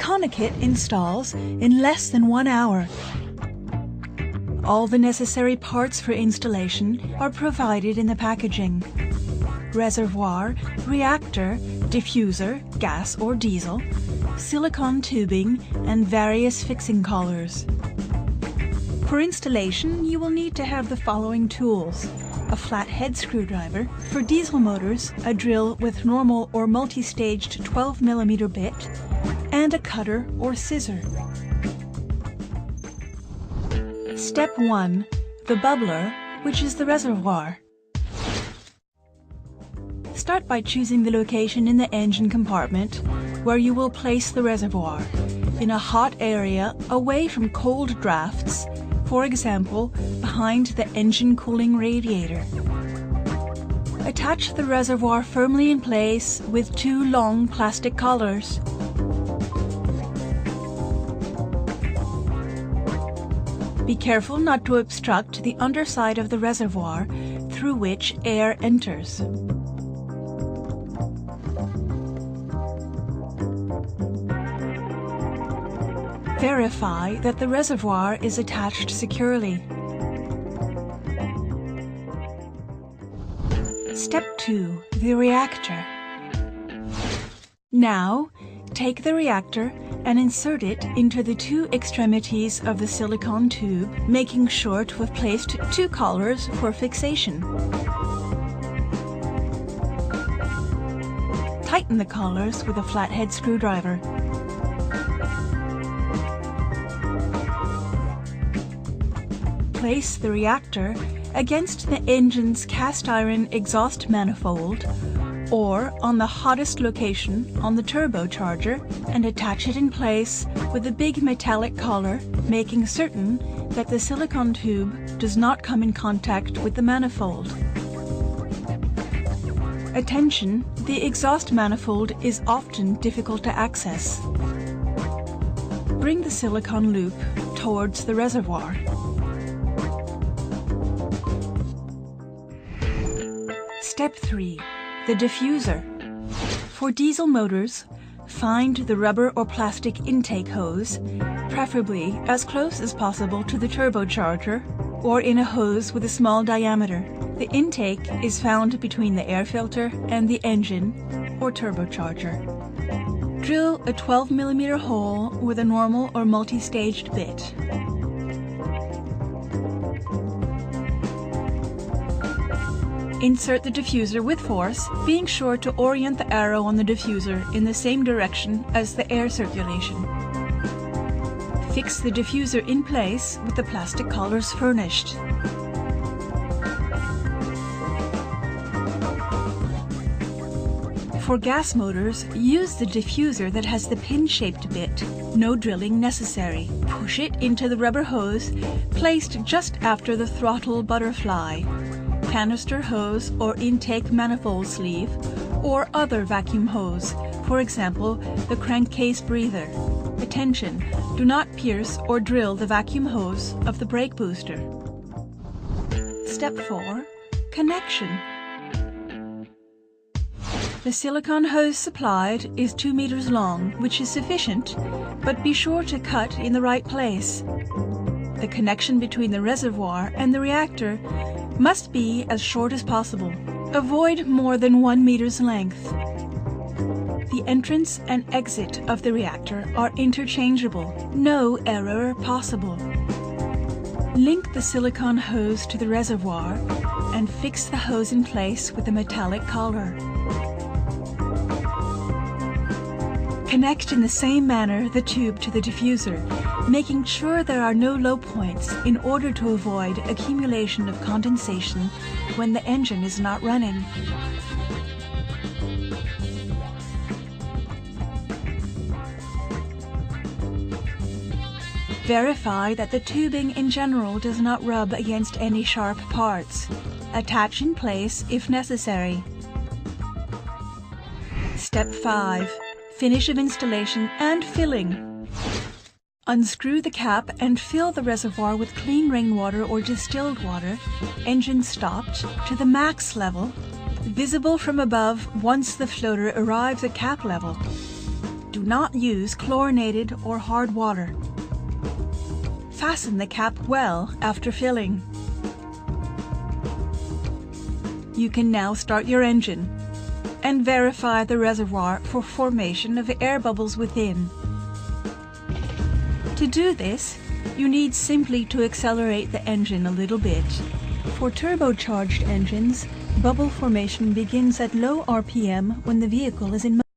ECONOKIT installs in less than 1 hour. All the necessary parts for installation are provided in the packaging: reservoir, reactor, diffuser, gas or diesel, silicone tubing, and various fixing collars. For installation, you will need to have the following tools: a flathead screwdriver, for diesel motors, a drill with normal or multi-staged 12mm bit, and a cutter or scissor. Step 1. The bubbler, which is the reservoir. Start by choosing the location in the engine compartment where you will place the reservoir, in a hot area away from cold drafts, for example, behind the engine cooling radiator. Attach the reservoir firmly in place with 2 long plastic collars. Be careful not to obstruct the underside of the reservoir through which air enters. Verify that the reservoir is attached securely. Step 2. The reactor. Now, take the reactor and insert it into the 2 extremities of the silicone tube, making sure to have placed 2 collars for fixation. Tighten the collars with a flathead screwdriver. Place the reactor against the engine's cast iron exhaust manifold or on the hottest location on the turbocharger and attach it in place with a big metallic collar, making certain that the silicone tube does not come in contact with the manifold. Attention, the exhaust manifold is often difficult to access. Bring the silicone loop towards the reservoir. Step 3. The diffuser. For diesel motors, find the rubber or plastic intake hose, preferably as close as possible to the turbocharger or in a hose with a small diameter. The intake is found between the air filter and the engine or turbocharger. Drill a 12mm hole with a normal or multi-staged bit. Insert the diffuser with force, being sure to orient the arrow on the diffuser in the same direction as the air circulation. Fix the diffuser in place with the plastic collars furnished. For gas motors, use the diffuser that has the pin-shaped bit. No drilling necessary. Push it into the rubber hose placed just after the throttle butterfly, canister hose or intake manifold sleeve, or other vacuum hose, for example, the crankcase breather. Attention, do not pierce or drill the vacuum hose of the brake booster. Step 4. Connection. The silicone hose supplied is 2 meters long, which is sufficient, but be sure to cut in the right place. The connection between the reservoir and the reactor must be as short as possible. Avoid more than 1 meter's length. The entrance and exit of the reactor are interchangeable. No error possible. Link the silicone hose to the reservoir and fix the hose in place with a metallic collar. Connect in the same manner the tube to the diffuser, making sure there are no low points in order to avoid accumulation of condensation when the engine is not running. Verify that the tubing in general does not rub against any sharp parts. Attach in place if necessary. Step 5. Finish of installation and filling. Unscrew the cap and fill the reservoir with clean rainwater or distilled water, engine stopped, to the max level, visible from above once the floater arrives at cap level. Do not use chlorinated or hard water. Fasten the cap well after filling. You can now start your engine and verify the reservoir for formation of air bubbles within. To do this, you need simply to accelerate the engine a little bit. For turbocharged engines, bubble formation begins at low RPM when the vehicle is in motion.